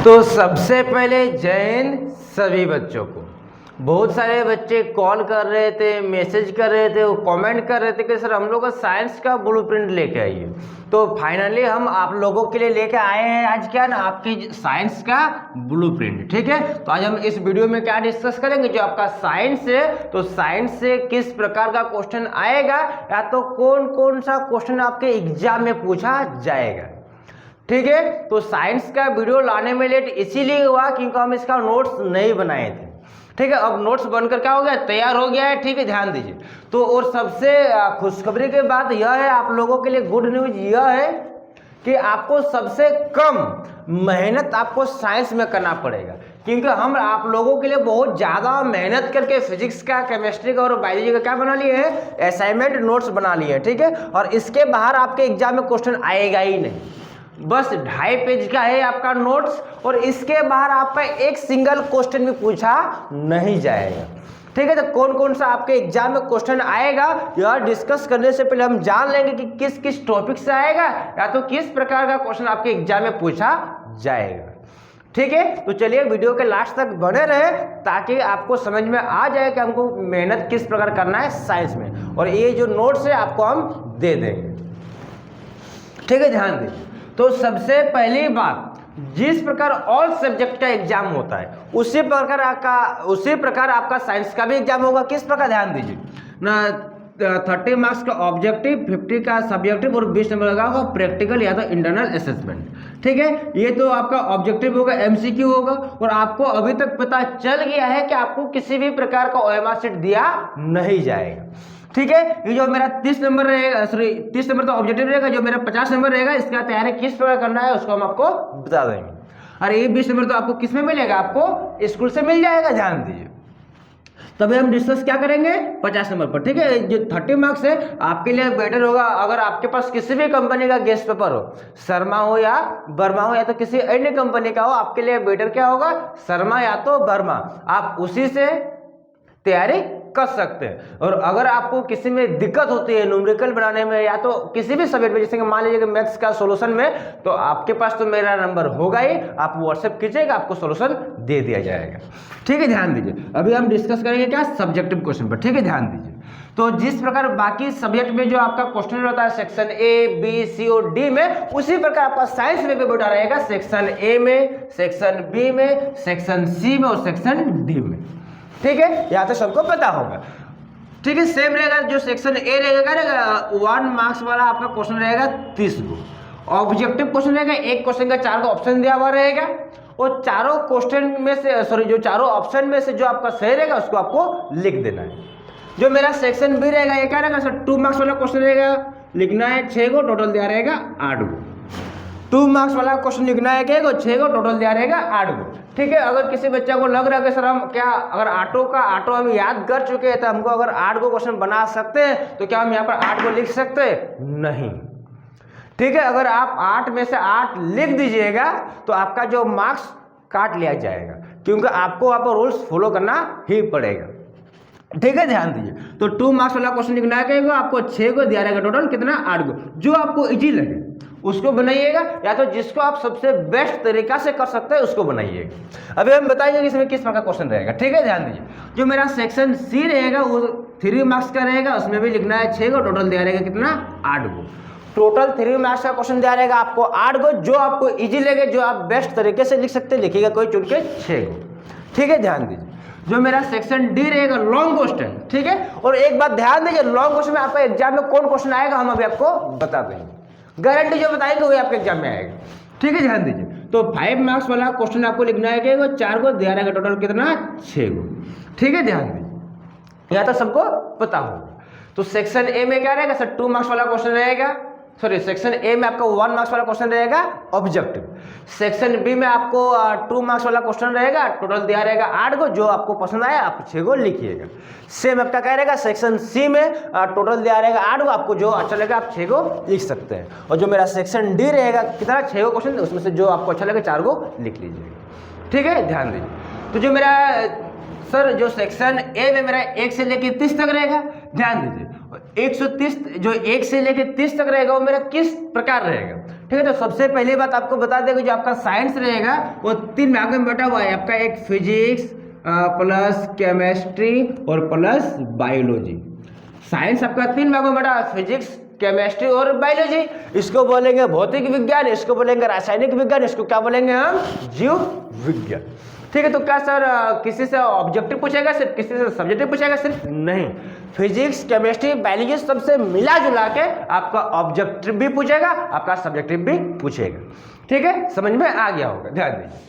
तो सबसे पहले जय हिंद सभी बच्चों को। बहुत सारे बच्चे कॉल कर रहे थे, मैसेज कर रहे थे, वो कमेंट कर रहे थे कि सर हम लोग का साइंस का ब्लूप्रिंट लेके आइए। तो फाइनली हम आप लोगों के लिए लेके आए हैं आज क्या ना, आपकी साइंस का ब्लूप्रिंट। ठीक है, तो आज हम इस वीडियो में क्या डिस्कस करेंगे, जो आपका साइंस है तो साइंस से किस प्रकार का क्वेश्चन आएगा या तो कौन कौन सा क्वेश्चन आपके एग्जाम में पूछा जाएगा। ठीक है, तो साइंस का वीडियो लाने में लेट इसीलिए हुआ क्योंकि हम इसका नोट्स नहीं बनाए थे। ठीक है, अब नोट्स बनकर क्या हो गया, तैयार हो गया है। ठीक है, ध्यान दीजिए। तो और सबसे खुशखबरी की बात यह है, आप लोगों के लिए गुड न्यूज यह है कि आपको सबसे कम मेहनत आपको साइंस में करना पड़ेगा, क्योंकि हम आप लोगों के लिए बहुत ज़्यादा मेहनत करके फिजिक्स का, केमिस्ट्री का और बायोलॉजी का क्या बना लिए हैं, असाइनमेंट नोट्स बना लिए हैं। ठीक है, और इसके बाहर आपके एग्जाम में क्वेश्चन आएगा ही नहीं। बस 2.5 पेज का है आपका नोट्स और इसके बाहर आपका एक सिंगल क्वेश्चन भी पूछा नहीं जाएगा। ठीक है, तो कौन कौन सा आपके एग्जाम में क्वेश्चन आएगा यह डिस्कस करने से पहले हम जान लेंगे कि किस किस टॉपिक से आएगा या तो किस प्रकार का क्वेश्चन आपके एग्जाम में पूछा जाएगा। ठीक है, तो चलिए वीडियो के लास्ट तक बने रहे ताकि आपको समझ में आ जाए कि हमको मेहनत किस प्रकार करना है साइंस में, और ये जो नोट्स है आपको हम दे देंगे। ठीक है, ध्यान दीजिए। तो सबसे पहली बात, जिस प्रकार ऑल सब्जेक्ट का एग्जाम होता है उसी प्रकार आपका साइंस का भी एग्जाम होगा। किस प्रकार, ध्यान दीजिए ना, 30 मार्क्स का ऑब्जेक्टिव, 50 का सब्जेक्टिव और 20 नंबर लगा होगा प्रैक्टिकल या तो इंटरनल असेसमेंट। ठीक है, ये तो आपका ऑब्जेक्टिव होगा, एमसीक्यू होगा, और आपको अभी तक पता चल गया है कि आपको किसी भी प्रकार का ओएमआर शीट दिया नहीं जाएगा। ठीक है, ये जो मेरा 30 नंबर रहेगा, सॉरी 30 नंबर तो ऑब्जेक्टिव रहेगा, जो मेरा 50 नंबर रहेगा इसका तैयारी किस प्रकार करना है उसको हम आपको बता देंगे। और ये 20 नंबर तो आपको किस में मिलेगा, आपको स्कूल से मिल जाएगा। ध्यान दीजिए, तभी हम डिस्कस क्या करेंगे 50 नंबर पर। ठीक है, जो 30 मार्क्स है आपके लिए बेटर होगा अगर आपके पास किसी भी कंपनी का गेस्ट पेपर हो, शर्मा हो या वर्मा हो या तो किसी अन्य कंपनी का हो, आपके लिए बेटर क्या होगा, शर्मा या तो वर्मा, आप उसी से तैयारी कर सकते हैं। और अगर आपको किसी में दिक्कत होती है न्यूमेरिकल बनाने में या तो किसी भी सब्जेक्ट में, जैसे कि मान लीजिए कि मैथ्स का सॉल्यूशन में, तो आपके पास तो मेरा नंबर होगा ही, आप व्हाट्सएप कीजिएगा, आपको सॉल्यूशन दे दिया जाएगा। ठीक है, ध्यान दीजिए। अभी हम डिस्कस करेंगे क्या, सब्जेक्टिव क्वेश्चन पर। ठीक है, ध्यान दीजिए। तो जिस प्रकार बाकी सब्जेक्ट में जो आपका क्वेश्चन रहता है सेक्शन ए, बी, सी और डी में, उसी प्रकार आपका साइंस में भी बेटा रहेगा सेक्शन ए में, सेक्शन बी में, सेक्शन सी में और सेक्शन डी में। ठीक है, यहाँ तो सबको पता होगा। ठीक है, सेम रहेगा। जो सेक्शन ए रहेगा 1 मार्क्स वाला आपका क्वेश्चन रहेगा 30 को, ऑब्जेक्टिव क्वेश्चन रहेगा, एक क्वेश्चन का 4 ऑप्शन दिया हुआ रहेगा, और चारों क्वेश्चन में से जो चारों ऑप्शन में से जो आपका सही रहेगा उसको आपको लिख देना है। जो मेरा सेक्शन बी रहेगा ये क्या रहेगा सर, 2 मार्क्स वाला क्वेश्चन रहेगा, लिखना है 6 को, टोटल दिया रहेगा 8 को। 2 मार्क्स वाला क्वेश्चन लिखना है 6 को, टोटल दिया रहेगा 8 को। ठीक है, अगर किसी बच्चा को लग रहा है कि सर हम क्या, अगर आटो हम याद कर चुके हैं तो हमको अगर 8 को क्वेश्चन बना सकते हैं, तो क्या हम यहाँ पर 8 को लिख सकते हैं, नहीं। ठीक है, अगर आप 8 में से 8 लिख दीजिएगा तो आपका जो मार्क्स काट लिया जाएगा, क्योंकि आपको वहाँ पर रूल्स फॉलो करना ही पड़ेगा। ठीक है, ध्यान दीजिए। तो 2 मार्क्स वाला क्वेश्चन लिखना है आपको 6 को दिया रहेगा, टोटल कितना, 8 को। जो आपको इजी लगे उसको बनाइएगा, या तो जिसको आप सबसे बेस्ट तरीका से कर सकते हैं उसको बनाइएगा। अभी हम बताएंगे इसमें किस प्रकार का क्वेश्चन रहेगा। ठीक है, ध्यान दीजिए। जो मेरा सेक्शन सी रहेगा वो 3 मार्क्स का रहेगा, उसमें भी लिखना है 6 को, टोटल दिया रहेगा कितना, 8 को। टोटल 3 मार्क्स का क्वेश्चन दिया रहेगा आपको 8 को, जो आपको इजी लगे, जो आप बेस्ट तरीके से लिख सकते हैं लिखिएगा, कोई चुन के 6 को। ठीक है, ध्यान दीजिए। जो मेरा सेक्शन डी रहेगा लॉन्ग क्वेश्चन। ठीक है, और एक बात ध्यान दीजिए, लॉन्ग क्वेश्चन में आपका एग्जाम में कौन क्वेश्चन आएगा हम अभी आपको बता देंगे, गारंटी जो बताएंगे वही आपके एग्जाम में आएगा। ठीक है, ध्यान दीजिए। तो 5 मार्क्स वाला क्वेश्चन आपको लिखना है 4 को, दिया रहेगा टोटल कितना, 6 को। ठीक है, ध्यान दीजिए, या तो सबको पता होगा। तो सेक्शन ए में क्या रहेगा सर, 2 मार्क्स वाला क्वेश्चन रहेगा, सॉरी सेक्शन ए में आपका 1 मार्क्स वाला क्वेश्चन रहेगा ऑब्जेक्टिव। सेक्शन बी में आपको 2 मार्क्स वाला क्वेश्चन रहेगा, टोटल दिया रहेगा 8 को, जो आपको पसंद आया आप 6 को लिखिएगा। सेम आपका क्या रहेगा, सेक्शन सी में टोटल दिया रहेगा 8 को, आपको जो अच्छा लगे आप 6 को लिख सकते हैं। और जो मेरा सेक्शन डी रहेगा कितना, 6 को क्वेश्चन, उसमें से जो आपको अच्छा लगे 4 को लिख लीजिएगा। ठीक है, ध्यान दीजिए। तो जो मेरा सर जो सेक्शन ए में मेरा 1 से लेकर 30 तक रहेगा, ध्यान दीजिए, 130 जो 1 से लेकर 30 तक रहेगा वो मेरा किस प्रकार रहेगा, ठीक है। तो सबसे पहली बात आपको बता दें कि जो आपका साइंस रहेगा वो 3 भाग में बटा हुआ है। आपका एक फिजिक्स प्लस केमिस्ट्री और प्लस बायोलॉजी। साइंस आपका 3 भागों में बटा है, फिजिक्स, केमिस्ट्री और बायोलॉजी। इसको बोलेंगे भौतिक विज्ञान, इसको बोलेंगे रासायनिक विज्ञान, इसको क्या बोलेंगे हम, जीव विज्ञान। ठीक है। तो क्या सर किसी से ऑब्जेक्टिव पूछेगा सिर्फ, किसी से सब्जेक्टिव पूछेगा सिर्फ? नहीं, फिजिक्स केमिस्ट्री बायोलॉजी सबसे मिला जुला के आपका ऑब्जेक्टिव भी पूछेगा, आपका सब्जेक्टिव भी पूछेगा। ठीक है, समझ में आ गया होगा, ध्यान दीजिए।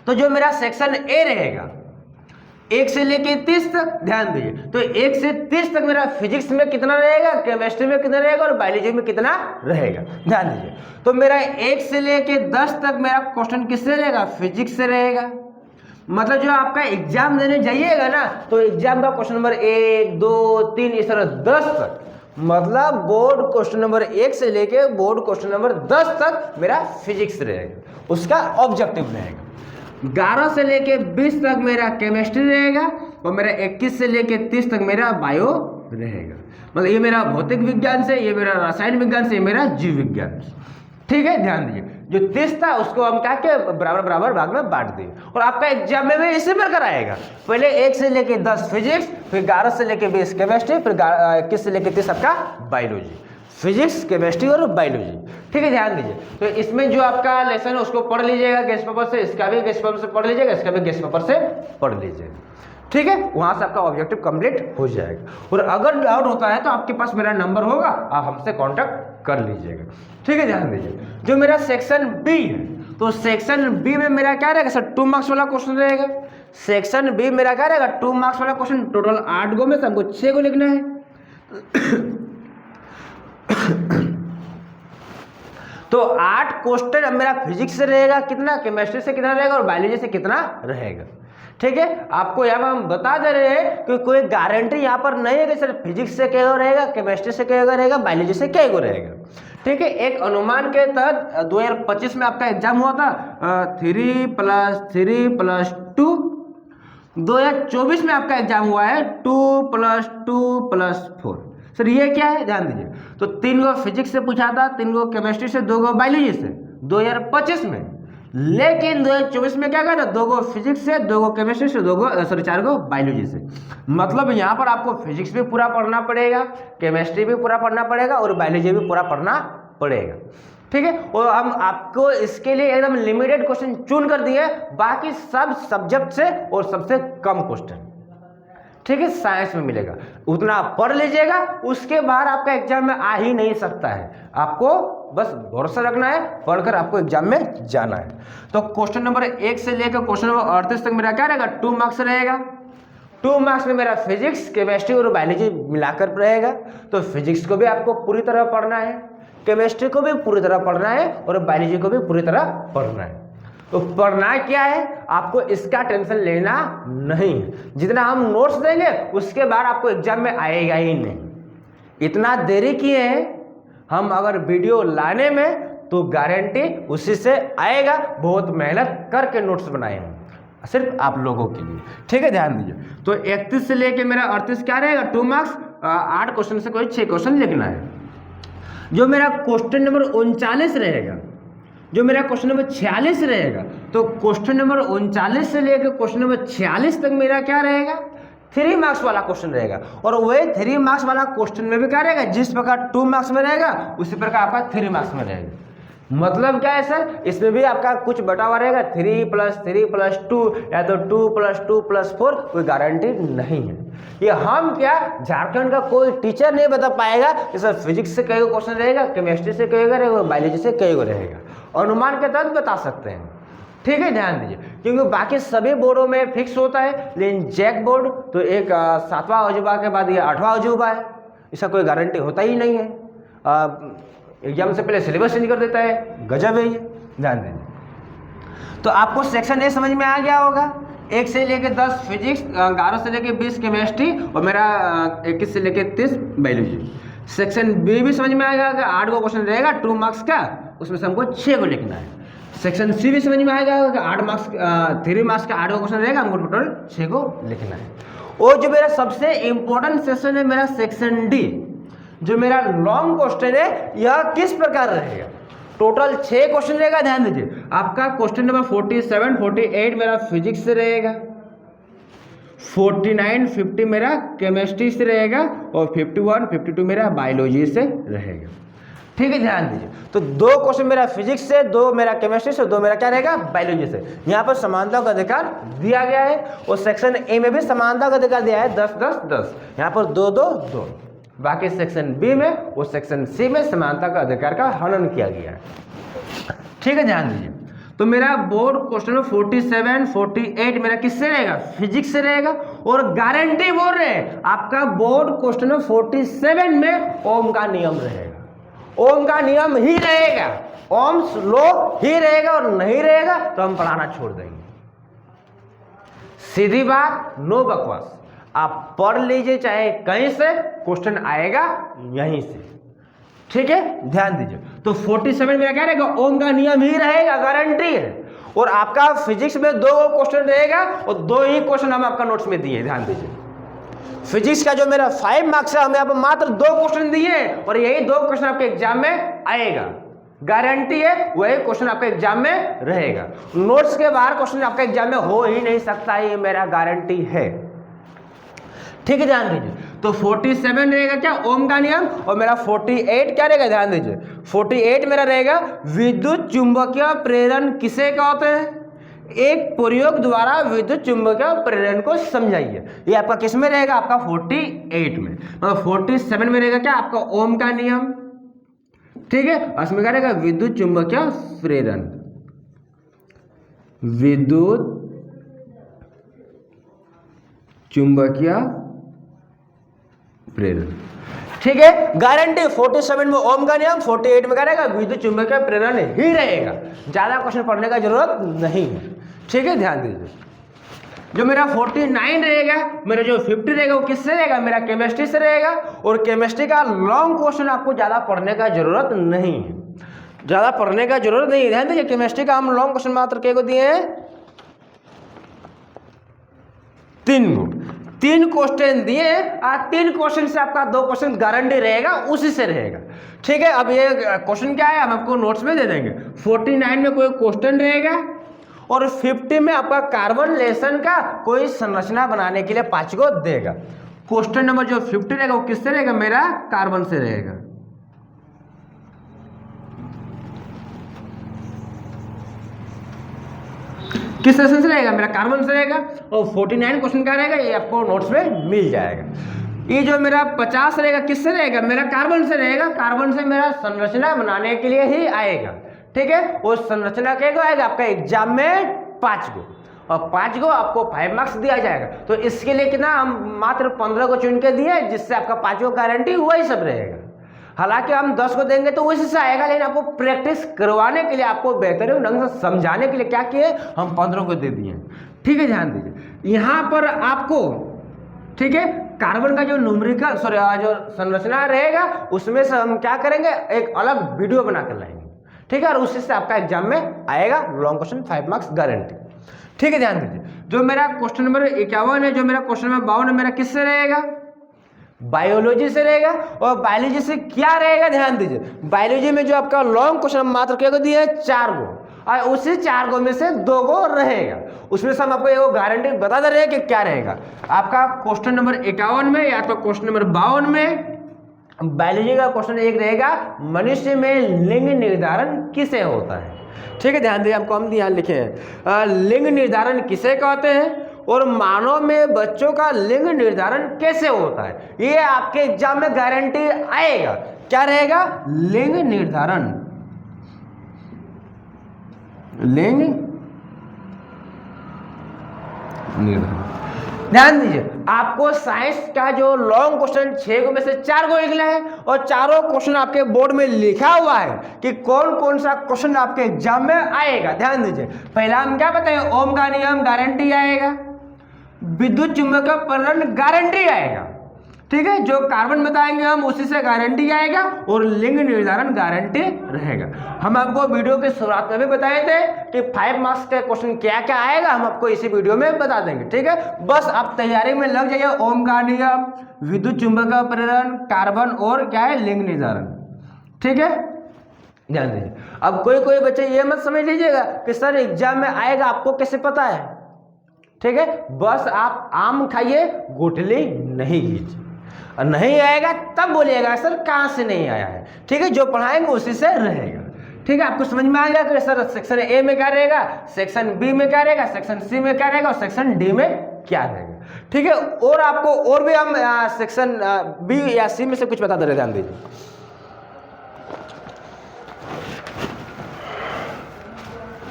तो जो मेरा सेक्शन ए रहेगा 1 से लेके 30 तक, ध्यान दीजिए, तो 1 से 30 तक मेरा फिजिक्स में कितना रहेगा, केमिस्ट्री में कितना रहेगा और बायोलॉजी में कितना रहेगा, ध्यान दीजिए। तो मेरा 1 से लेके 10 तक मेरा क्वेश्चन किससे रहेगा, फिजिक्स से रहेगा। मतलब जो आपका एग्जाम देने जाइएगा ना, तो एग्जाम का क्वेश्चन नंबर 1 2 3 इस तरह 10 तक, मतलब बोर्ड क्वेश्चन नंबर 1 से लेके बोर्ड क्वेश्चन नंबर 10 तक मेरा फिजिक्स रहेगा, उसका ऑब्जेक्टिव रहेगा। 11 से लेके 20 तक मेरा केमिस्ट्री रहेगा और मेरा 21 से लेके 30 तक मेरा बायो रहेगा। मतलब ये मेरा भौतिक विज्ञान से, ये मेरा रसायन विज्ञान से, ये मेरा जीव विज्ञान से। ठीक है, ध्यान दीजिए। जो 30 था उसको हम क्या के बराबर बराबर भाग में बांट दिए। और आपका एग्जाम में भी इसी प्रकार आएगा, पहले 1 से लेके 10 फिजिक्स, फिर 11 से लेके 20 केमिस्ट्री, फिर 21 से लेके 30 आपका बायोलॉजी, फिजिक्स केमिस्ट्री और बायोलॉजी। ठीक है, ध्यान दीजिए। तो इसमें जो आपका लेसन है उसको पढ़ लीजिएगा गेस्ट पेपर से, इसका भी गेस्ट पेपर से पढ़ लीजिएगा, इसका भी गेस्ट पेपर से पढ़ लीजिएगा। ठीक है, वहां से आपका ऑब्जेक्टिव कंप्लीट हो जाएगा। और अगर डाउट होता है तो आपके पास मेरा नंबर होगा, आप हमसे कांटेक्ट कर लीजिएगा। ठीक है, ध्यान दीजिए। जो मेरा सेक्शन बी है, तो सेक्शन बी में मेरा क्या रहेगा सर, 2 मार्क्स वाला क्वेश्चन रहेगा। सेक्शन बी मेरा क्या रहेगा, 2 मार्क्स वाला क्वेश्चन। टोटल 8 गो में से हमको 6 गो लिखना है। तो 8 क्वेश्चन मेरा फिजिक्स से रहेगा कितना, केमिस्ट्री से कितना रहेगा और बायोलॉजी से कितना रहेगा। ठीक है, आपको यहाँ पर हम बता दे रहे हैं कि कोई गारंटी यहाँ पर नहीं है कि सर फिजिक्स से क्या रहेगा, केमिस्ट्री से क्या रहेगा, बायोलॉजी से क्या रहेगा। ठीक है, एक अनुमान के तहत 2025 में आपका एग्जाम हुआ था 3 + 3 + 2। 2024 में आपका एग्जाम हुआ है 2 + 2 + 4। सर ये क्या है, ध्यान दीजिए। तो 3 गो फिजिक्स से पूछा था, 3 गो केमिस्ट्री से, 2 गो बायोलॉजी से 2025 में। लेकिन 2024 में क्या करना, 2 गो फिजिक्स से, 2 गो केमिस्ट्री से, 4 गो बायोलॉजी से। मतलब यहाँ पर आपको फिजिक्स भी पूरा पढ़ना पड़ेगा, केमिस्ट्री भी पूरा पढ़ना पड़ेगा और बायोलॉजी भी पूरा पढ़ना पड़ेगा। ठीक है, और हम आपको इसके लिए एकदम लिमिटेड क्वेश्चन चुन कर दिए, बाकी सब सब्जेक्ट से और सबसे कम क्वेश्चन। ठीक है, साइंस में मिलेगा, उतना पढ़ लीजिएगा, उसके बाद आपका एग्जाम में आ ही नहीं सकता है। आपको बस भरोसा रखना है, पढ़कर आपको एग्जाम में जाना है। तो क्वेश्चन नंबर 1 से लेकर क्वेश्चन नंबर 38 तक मेरा क्या रहेगा, 2 मार्क्स रहेगा। 2 मार्क्स में मेरा फिजिक्स केमिस्ट्री और बायोलॉजी मिलाकर रहेगा। तो फिजिक्स को भी आपको पूरी तरह पढ़ना है, केमिस्ट्री को भी पूरी तरह पढ़ना है और बायोलॉजी को भी पूरी तरह पढ़ना है। तो पढ़ना क्या है, आपको इसका टेंशन लेना नहीं है। जितना हम नोट्स देंगे उसके बाद आपको एग्जाम में आएगा ही नहीं। इतना देरी किए हैं हम अगर वीडियो लाने में, तो गारंटी उसी से आएगा। बहुत मेहनत करके नोट्स बनाए हैं सिर्फ आप लोगों के लिए। ठीक है, ध्यान दीजिए। तो 31 से लेके मेरा 38 क्या रहेगा, 2 मार्क्स, 8 क्वेश्चन से कोई 6 क्वेश्चन लिखना है। जो मेरा क्वेश्चन नंबर 39 रहेगा, जो मेरा क्वेश्चन नंबर 46 रहेगा, तो क्वेश्चन नंबर 39 से लेकर क्वेश्चन नंबर 46 तक मेरा क्या रहेगा, 3 मार्क्स वाला क्वेश्चन रहेगा। और वही 3 मार्क्स वाला क्वेश्चन में भी क्या रहेगा, जिस प्रकार 2 मार्क्स में रहेगा उसी प्रकार आपका 3 मार्क्स में रहेगा। मतलब क्या है सर, इसमें भी आपका कुछ बटा हुआ रहेगा, 3 + 3 + 2 या तो 2 + 2 + 4, कोई गारंटी नहीं है। ये हम क्या, झारखंड का कोई टीचर नहीं बता पाएगा कि सर फिजिक्स से कई क्वेश्चन रहेगा, केमिस्ट्री से कई रहेगा, बायोलॉजी से कई रहेगा। अनुमान के तहत बता सकते हैं। ठीक है, ध्यान दीजिए, क्योंकि बाकी सभी बोर्डों में फिक्स होता है, लेकिन जैक बोर्ड तो एक 7वां अजूबा के बाद ये 8वां अजूबा है, इसका कोई गारंटी होता ही नहीं है। एग्जाम से पहले सिलेबस चेंज कर देता है, गजब है ये, ध्यान दीजिए। तो आपको सेक्शन ए समझ में आ गया होगा। 1 से लेके 10 फिजिक्स, 11 से लेके 20 केमिस्ट्री और मेरा 21 से लेके 30 बायोलॉजी। सेक्शन बी भी समझ में आएगा कि 8 गो क्वेश्चन रहेगा 2 मार्क्स का, उसमें से हमको 6 गो लिखना है। सेक्शन सी भी समझ में आएगा कि 8 मार्क्स 3 मार्क्स का 8 गो क्वेश्चन रहेगा, हमको टोटल 6 गो लिखना है। और जो मेरा सबसे इंपॉर्टेंट सेक्शन है मेरा सेक्शन डी, जो मेरा लॉन्ग क्वेश्चन है, यह किस प्रकार रहेगा। टोटल 6 क्वेश्चन रहेगा। ध्यान दीजिए, आपका क्वेश्चन नंबर 47, 48 मेरा फिजिक्स से रहेगा, 49, 50 मेरा केमिस्ट्री से रहेगा और 51, 52 मेरा बायोलॉजी से रहेगा। ठीक है, ध्यान दीजिए। तो 2 क्वेश्चन मेरा फिजिक्स से, 2 मेरा केमिस्ट्री से, 2 मेरा क्या रहेगा बायोलॉजी से। यहाँ पर समानता का अधिकार दिया गया है और सेक्शन ए में भी समानता का अधिकार दिया है 10, 10, 10। यहाँ पर 2, 2, 2। बाकी सेक्शन बी में और सेक्शन सी में समानता का अधिकार का हनन किया गया है। ठीक है, ध्यान दीजिए। तो मेरा बोर्ड क्वेश्चन 47, 48 मेरा किससे रहेगा, फिजिक्स से रहेगा। और गारंटी बोल रहे हैं आपका बोर्ड क्वेश्चन 47 में ओम का नियम रहेगा, ओम का नियम ही रहेगा, ओम्स लॉ ही रहेगा, और नहीं रहेगा तो हम पढ़ाना छोड़ देंगे। सीधी बात, नो बकवास। आप पढ़ लीजिए, चाहे कहीं से क्वेश्चन आएगा यहीं से। ठीक है, ध्यान दीजिए। तो 47 मेरा क्या रहेगा, ओम का नियम ही रहेगा, गारंटी है। और आपका फिजिक्स में 2 क्वेश्चन रहेगा और 2 ही क्वेश्चन हम आपका नोट्स में दिए। ध्यान दीजिए, फिजिक्स का जो मेरा 5 मार्क्स है, हमें यहाँ पर मात्र 2 क्वेश्चन दिए और यही 2 क्वेश्चन आपके एग्जाम में आएगा, गारंटी है। वही क्वेश्चन आपके एग्जाम में रहेगा। नोट्स के बाहर क्वेश्चन आपके एग्जाम में हो ही नहीं सकता, ये मेरा गारंटी है। ठीक है, ध्यान दीजिए। तो 47 रहेगा क्या, ओम का नियम, और मेरा 48 क्या रहेगा, ध्यान दीजिए। 48 मेरा रहेगा विद्युत चुंबकीय प्रेरण किसे कहते हैं, एक प्रयोग द्वारा विद्युत चुंबकीय प्रेरण को समझाइए। ये आपका किस में रहेगा, आपका 48 में। मतलब 47 में रहेगा क्या, आपका ओम का नियम। ठीक है, उसमें क्या रहेगा, विद्युत चुंबकीय प्रेरण, विद्युत चुंबकीय प्रेरण। ठीक है, गारंटी 47 में ओम का नियम, 48 में क्या रहेगा, विद्युत चुंबकीय प्रेरण ही रहेगा। ज्यादा क्वेश्चन पढ़ने का जरूरत नहीं है। ठीक है, ध्यान दीजिए। जो मेरा 49 रहेगा, मेरा जो 50 रहेगा वो किससे रहेगा, मेरा केमिस्ट्री से रहेगा। और केमिस्ट्री का लॉन्ग क्वेश्चन आपको ज्यादा पढ़ने का जरूरत नहीं है, ज्यादा पढ़ने का जरूरत नहीं है। ध्यान दीजिए, केमिस्ट्री का हम लॉन्ग क्वेश्चन मात्र क्या को दिए हैं, 3 क्वेश्चन दिए। 3 क्वेश्चन से आपका 2 क्वेश्चन गारंटी रहेगा, उसी से रहेगा। ठीक है, अब ये क्वेश्चन क्या है हम आपको नोट्स में दे देंगे। 49 में कोई क्वेश्चन रहेगा और 50 में आपका कार्बन लेशन का कोई संरचना बनाने के लिए 5 को देगा। क्वेश्चन नंबर जो 50 रहेगा वो किससे रहेगा, मेरा कार्बन से रहेगा। किस सेशन से रहेगा, मेरा कार्बन से रहेगा। और 49 क्वेश्चन क्या रहेगा, ये आपको नोट्स में मिल जाएगा। ये जो मेरा 50 रहेगा किससे रहेगा, मेरा कार्बन से रहेगा। कार्बन से मेरा संरचना बनाने के लिए ही आएगा। ठीक है, वो संरचना क्या आएगा आपका एग्जाम में 5 को, और 5 को आपको 5 मार्क्स दिया जाएगा। तो इसके लिए कितना हम मात्र 15 को चुन के दिए, जिससे आपका 5 को गारंटी वही सब रहेगा। हालांकि हम 10 को देंगे तो उसी से आएगा, लेकिन आपको प्रैक्टिस करवाने के लिए, आपको बेहतरीन ढंग से समझाने के लिए क्या किए, हम 15 को दे दिए। ठीक है, ध्यान दीजिए। यहाँ पर आपको, ठीक है, कार्बन का जो न्यूमेरिकल जो संरचना रहेगा उसमें से हम क्या करेंगे, एक अलग वीडियो बना कर लाएंगे। ठीक है, और उसी से आपका एग्जाम में आएगा लॉन्ग क्वेश्चन 5 मार्क्स गारंटी। ठीक है, ध्यान दीजिए। जो मेरा क्वेश्चन नंबर 51 है, जो मेरा क्वेश्चन नंबर 52 है, मेरा किससे रहेगा, बायोलॉजी से रहेगा। और बायोलॉजी से क्या रहेगा, ध्यान दीजिए। बायोलॉजी में जो आपका लॉन्ग क्वेश्चन मात्र क्या को दिए, 4 को, और उसी 4 को में से 2 को रहेगा। उसमें से हम आपको एक गारंटी बता दे रहे हैं कि क्या रहेगा। आपका क्वेश्चन नंबर 51 में या तो क्वेश्चन नंबर 52 में बायोलॉजी का क्वेश्चन एक रहेगा, मनुष्य में लिंग निर्धारण किसे होता है। ठीक है, ध्यान दिए, आपको हम ध्यान लिखे हैं, लिंग निर्धारण किसे कहते हैं और मानव में बच्चों का लिंग निर्धारण कैसे होता है। ये आपके एग्जाम में गारंटी आएगा। क्या रहेगा, लिंग निर्धारण, लिंग निर्धारण। ध्यान दीजिए, आपको साइंस का जो लॉन्ग क्वेश्चन 6 को में से 4 को निकला है और चारों क्वेश्चन आपके बोर्ड में लिखा हुआ है कि कौन कौन सा क्वेश्चन आपके एग्जाम में आएगा। ध्यान दीजिए, पहला हम क्या बताएं, ओम का नियम गारंटी आएगा, विद्युत चुंबकीय प्रेरण गारंटी आएगा। ठीक है, जो कार्बन बताएंगे हम उसी से गारंटी आएगा, और लिंग निर्धारण गारंटी रहेगा। हम आपको वीडियो के शुरुआत में भी बताए थे कि 5 मार्क्स का क्वेश्चन क्या क्या आएगा, हम आपको इसी वीडियो में बता देंगे। ठीक है, बस आप तैयारी में लग जाइए। ओम का नियम, विद्युत चुंबकीय प्रेरण, कार्बन और क्या है, लिंग निर्धारण। ठीक है, ध्यान दीजिए। अब कोई कोई बच्चे ये मत समझ लीजिएगा कि सर एग्जाम में आएगा, आपको कैसे पता है? ठीक है, बस आप आम खाइए, गुठली नहीं कीजिए, और नहीं आएगा तब बोलिएगा सर कहाँ से नहीं आया है। ठीक है, जो पढ़ाएंगे उसी से रहेगा। ठीक है, आपको समझ में आएगा कि सर सेक्शन ए में क्या रहेगा, सेक्शन बी में क्या रहेगा, सेक्शन सी में क्या रहेगा और सेक्शन डी में क्या रहेगा। ठीक है, और आपको और भी हम सेक्शन बी या सी में से कुछ बता दे रहे, ध्यान दीजिए।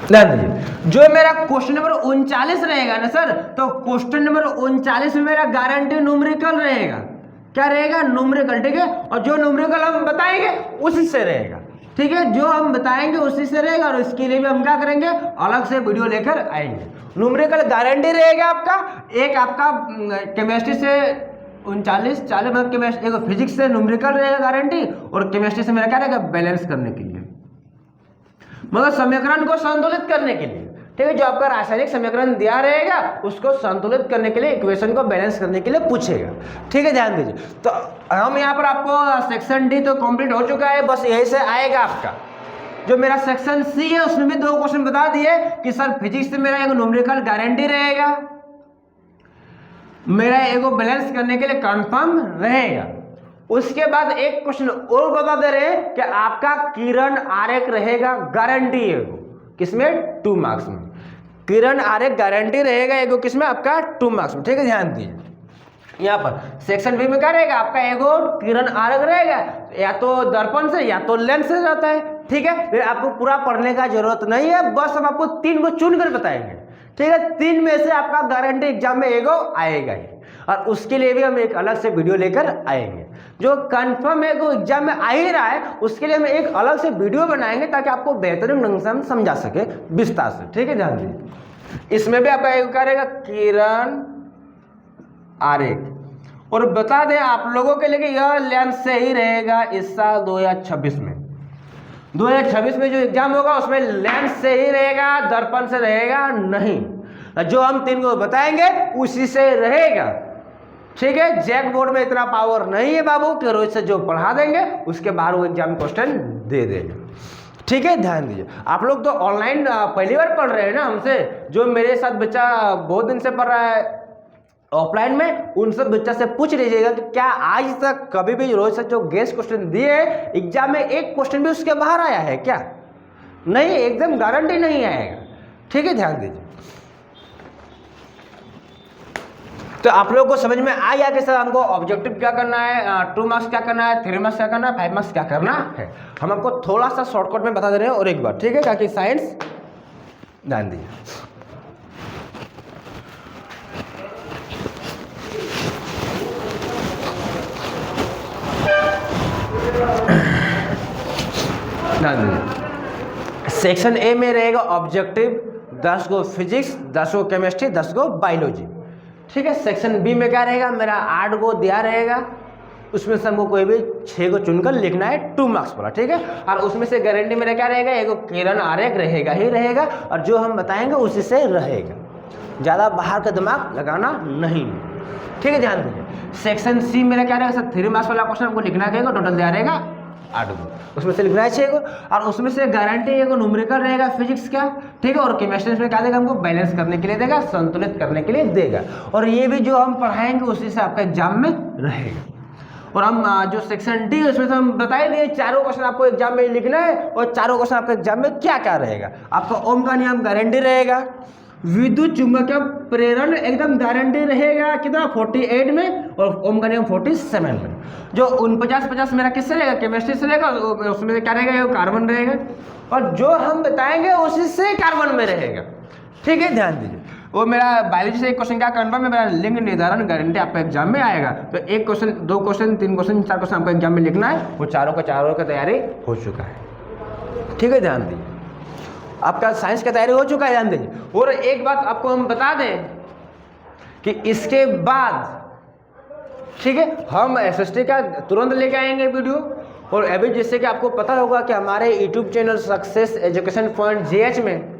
ध्यान दीजिए, जो मेरा क्वेश्चन नंबर 39 रहेगा ना सर, तो क्वेश्चन नंबर 39 में मेरा गारंटी न्यूमेरिकल रहेगा। क्या रहेगा? न्यूमेरिकल। ठीक है, और जो न्यूमेरिकल हम बताएंगे उसी से रहेगा। ठीक है, जो हम बताएंगे उसी से रहेगा, और इसके लिए भी हम क्या करेंगे, अलग से वीडियो लेकर आएंगे। न्यूमेरिकल गारंटी रहेगा आपका, एक आपका केमिस्ट्री से 39 40 मतलब केमिस्ट्री, एक फिजिक्स से न्यूमेरिकल रहेगा गारंटी, और केमिस्ट्री से मेरा क्या रहेगा, बैलेंस करने के लिए, मतलब समीकरण को संतुलित करने के लिए। ठीक है, जो आपका रासायनिक समीकरण दिया रहेगा उसको संतुलित करने के लिए, इक्वेशन को बैलेंस करने के लिए पूछेगा। ठीक है, ध्यान दीजिए। तो हम यहाँ पर आपको सेक्शन डी तो कंप्लीट हो चुका है, बस यही से आएगा आपका जो मेरा सेक्शन सी है, उसमें भी 2 क्वेश्चन बता दिए कि सर फिजिक्स से मेरा एक न्यूमेरिकल गारंटी रहेगा, मेरा एगो बैलेंस करने के लिए कंफर्म रहेगा। उसके बाद एक क्वेश्चन और बता दे रहे हैं कि आपका किरण आरेख रहेगा गारंटी एगो, किसमें, 2 मार्क्स में। किरण आरेख गारंटी रहेगा एगो किसमें, आपका 2 मार्क्स में। ठीक है, ध्यान दीजिए। यहाँ पर सेक्शन बी में क्या रहेगा, आपका एगो किरण आरेख रहेगा, या तो दर्पण से या तो लेंस से जाता है। ठीक है, फिर आपको पूरा पढ़ने का जरूरत नहीं है, बस हम आपको 3 को चुन कर बताएंगे। ठीक है, 3 में से आपका गारंटी एग्जाम में एगो आएगा ही, और उसके लिए भी हम एक अलग से वीडियो लेकर आएंगे। जो कंफर्म है वो एग्जाम में आ ही रहा है, उसके लिए हम एक अलग से वीडियो बनाएंगे ताकि आपको बेहतरीन ढंग से हम समझा सके विस्तार से। ठीक है, ध्यान दीजिए। इसमें भी आपका क्या रहेगा, किरण आरेख, और बता दें आप लोगों के लिए यह लेंस से ही रहेगा इस साल 2026 में। 2026 में जो एग्जाम होगा उसमें लेंस से ही रहेगा, दर्पण से रहेगा नहीं। जो हम 3 को बताएंगे उसी से रहेगा। ठीक है, जैक बोर्ड में इतना पावर नहीं है बाबू कि रोज से जो पढ़ा देंगे उसके बाद वो एग्जाम क्वेश्चन दे देंगे। ठीक है, ध्यान दीजिए। आप लोग तो ऑनलाइन पहली बार पढ़ रहे हैं ना हमसे, जो मेरे साथ बच्चा बहुत दिन से पढ़ रहा है ऑफलाइन में, उन सब बच्चा से पूछ लीजिएगा कि क्या आज तक कभी भी रोज से जो गेस्ट क्वेश्चन दिए एग्जाम में एक क्वेश्चन भी उसके बाहर आया है क्या? नहीं, एकदम गारंटी नहीं आएगा। ठीक है, ध्यान दीजिए। तो आप लोगों को समझ में आ गया कि सर हमको ऑब्जेक्टिव क्या करना है, 2 मार्क्स क्या करना है, 3 मार्क्स क्या करना है, 5 मार्क्स क्या करना है। हम आपको थोड़ा सा शॉर्टकट में बता दे रहे हैं और एक बार। ठीक है, ताकि साइंस, ध्यान दीजिए। सेक्शन ए में रहेगा ऑब्जेक्टिव, 10 गो फिजिक्स, 10 गो केमिस्ट्री, 10 गो बायोलॉजी। ठीक है, सेक्शन बी में क्या रहेगा, मेरा 8 गो दिया रहेगा, उसमें से हमको कोई भी 6 को चुनकर लिखना है 2 मार्क्स वाला। ठीक है, और उसमें से गारंटी मेरा क्या रहेगा, एगो किरण आरेख रहेगा ही रहेगा, और जो हम बताएंगे उसी से रहेगा, ज़्यादा बाहर का दिमाग लगाना नहीं। ठीक है, ध्यान दीजिए। सेक्शन सी मेरा क्या रहेगा, सर 3 मार्क्स वाला क्वेश्चन हमको लिखना रहेगा, टोटल दिया रहेगा 8 गो, उसमें से लिखना है 6 को, और उसमें से गारंटी एगो न्यूमेरिकल रहेगा फिजिक्स का। ठीक है, और केमिस्ट्री में क्या देगा, हमको बैलेंस करने के लिए देगा, संतुलित करने के लिए देगा, और ये भी जो हम पढ़ाएंगे उसी से आपका एग्जाम में रहेगा। और हम जो सेक्शन डी है उसमें से हम बता दिए 4 क्वेश्चन आपको एग्जाम में लिखना है, और 4 क्वेश्चन आपके एग्जाम में क्या क्या रहेगा। आपका ओम का नियम गारंटी रहेगा, विद्युत चुंबकीय प्रेरण एकदम गारंटी रहेगा कितना, 48 में, और ओम का नियम 47 में। जो 49-50 मेरा किससे रहेगा, केमिस्ट्री से रहेगा, उसमें क्या रहेगा, कार्बन रहेगा, और जो हम बताएंगे उसी से कार्बन में रहेगा। ठीक है, ध्यान दीजिए। वो मेरा बायोलॉजी से एक क्वेश्चन क्या कंफर्म है, मेरा लिंग निर्धारण गारंटी आपका एग्जाम में आएगा। तो 1 क्वेश्चन, 2 क्वेश्चन, 3 क्वेश्चन, 4 क्वेश्चन आपको एग्जाम में लिखना है, वो चारों का तैयारी हो चुका है। ठीक है, ध्यान दीजिए। आपका साइंस का तैयारी हो चुका है, ध्यान दीजिए। और एक बात आपको हम बता दें कि इसके बाद, ठीक है, हम एसएसटी का तुरंत लेके आएंगे वीडियो, और अभी जैसे कि आपको पता होगा कि हमारे YouTube channel success education point GH में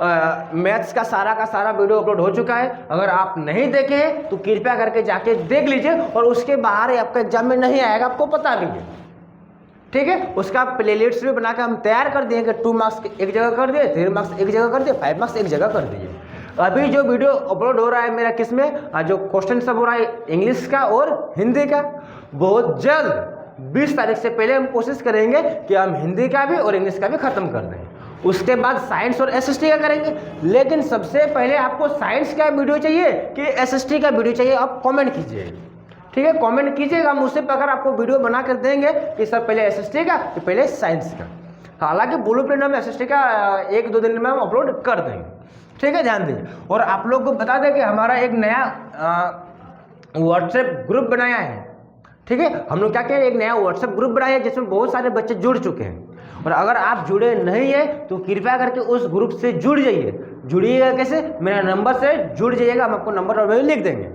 मैथ्स का सारा वीडियो अपलोड हो चुका है। अगर आप नहीं देखे तो कृपया करके जाके देख लीजिए, और उसके बाहर आपका एग्जाम में नहीं आएगा, आपको पता भी है। ठीक है। उसका प्लेलिस्ट भी बना के हम तैयार कर दिए कि 2 मार्क्स एक जगह कर दिए, 3 मार्क्स एक जगह कर दिए, 5 मार्क्स एक जगह कर दिए। अभी जो वीडियो अपलोड हो रहा है मेरा किस में, जो क्वेश्चन सब हो रहा है इंग्लिश का और हिंदी का, बहुत जल्द 20 तारीख से पहले हम कोशिश करेंगे कि हम हिंदी का भी और इंग्लिश का भी खत्म कर दें। उसके बाद साइंस और एसएसटी का करेंगे। लेकिन सबसे पहले आपको साइंस का वीडियो चाहिए कि एसएसटी का वीडियो चाहिए, आप कमेंट कीजिए, ठीक है। कमेंट कीजिएगा, हम उससे अगर आपको वीडियो बना कर देंगे कि सर पहले एसएसटी का कि पहले साइंस का। हालांकि ब्लूप्रिंट हम एसएसटी का 1-2 दिन में हम अपलोड कर देंगे, ठीक है, ध्यान दीजिए। और आप लोग को बता दें कि हमारा एक नया व्हाट्सएप ग्रुप बनाया है, ठीक है। हम लोग क्या कह रहे हैं, एक नया व्हाट्सएप ग्रुप बनाया है जिसमें बहुत सारे बच्चे जुड़ चुके हैं। और अगर आप जुड़े नहीं है तो कृपया करके उस ग्रुप से जुड़ जाइए। जुड़िएगा कैसे, मेरा नंबर से जुड़ जाइएगा, हम आपको नंबर और लिख देंगे,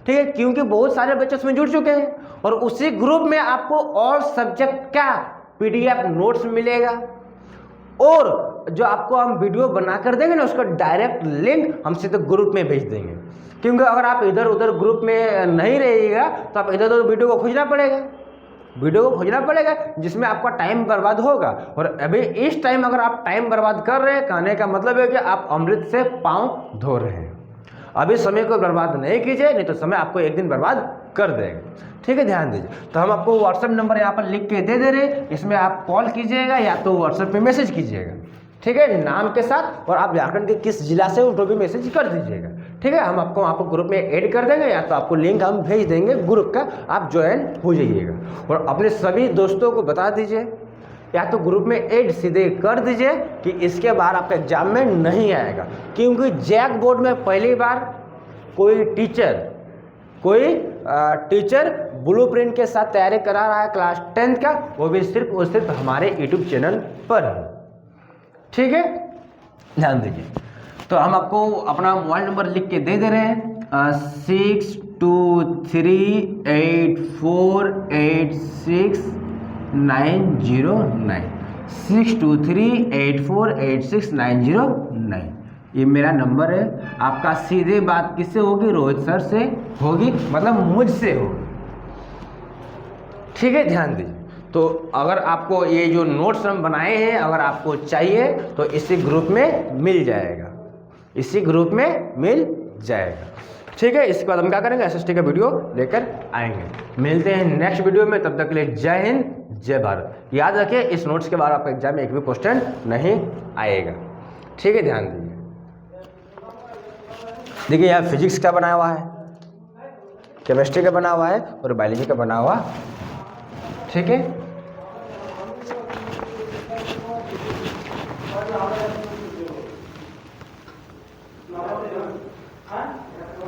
ठीक है। क्योंकि बहुत सारे बच्चे उसमें जुड़ चुके हैं और उसी ग्रुप में आपको और सब्जेक्ट का PDF नोट्स मिलेगा और जो आपको हम वीडियो बना कर देंगे ना उसका डायरेक्ट लिंक हम सीधे ग्रुप में भेज देंगे। क्योंकि अगर आप इधर उधर ग्रुप में नहीं रहिएगा तो आप इधर उधर वीडियो को खोजना पड़ेगा, जिसमें आपका टाइम बर्बाद होगा। और अभी इस टाइम अगर आप टाइम बर्बाद कर रहे हैं, कहने का मतलब है कि आप अमृत से पाँव धो रहे हैं। अभी समय को बर्बाद नहीं कीजिए, नहीं तो समय आपको एक दिन बर्बाद कर देगा, ठीक है, ध्यान दीजिए। तो हम आपको व्हाट्सएप नंबर यहाँ पर लिख के दे रहे हैं, इसमें आप कॉल कीजिएगा या तो व्हाट्सएप पे मैसेज कीजिएगा, ठीक है, नाम के साथ, और आप झारखंड के किस जिला से वो भी मैसेज कर दीजिएगा, ठीक है। हम आपको वहाँ पर ग्रुप में ऐड कर देंगे या तो आपको लिंक हम भेज देंगे ग्रुप का, आप ज्वाइन हो जाइएगा। और अपने सभी दोस्तों को बता दीजिए या तो ग्रुप में ऐड सीधे कर दीजिए कि इसके बाद आपका एग्जाम में नहीं आएगा। क्योंकि जैक बोर्ड में पहली बार कोई टीचर ब्लूप्रिंट के साथ तैयारी करा रहा है क्लास 10th का, वो भी सिर्फ और सिर्फ हमारे यूट्यूब चैनल पर है, ठीक है, ध्यान दीजिए। तो हम आपको अपना मोबाइल नंबर लिख के दे रहे हैं 6238486909 6238486909। ये मेरा नंबर है। आपका सीधे बात किससे होगी, रोहित सर से होगी, मतलब मुझसे होगी, ठीक है, ध्यान दीजिए। तो अगर आपको ये जो नोट्स हम बनाए हैं अगर आपको चाहिए तो इसी ग्रुप में मिल जाएगा, ठीक है। इसके बाद हम क्या करेंगे, एसएसटी का वीडियो लेकर आएंगे। मिलते हैं नेक्स्ट वीडियो में, तब तक के लिए जय हिंद जय भारत। याद रखिए इस नोट्स के बाद आपका एग्जाम में एक भी क्वेश्चन नहीं आएगा, ठीक है, ध्यान दीजिए। देखिए यहाँ फिजिक्स का बना हुआ है, केमिस्ट्री का बना हुआ है और बायोलॉजी का बना हुआ, ठीक है।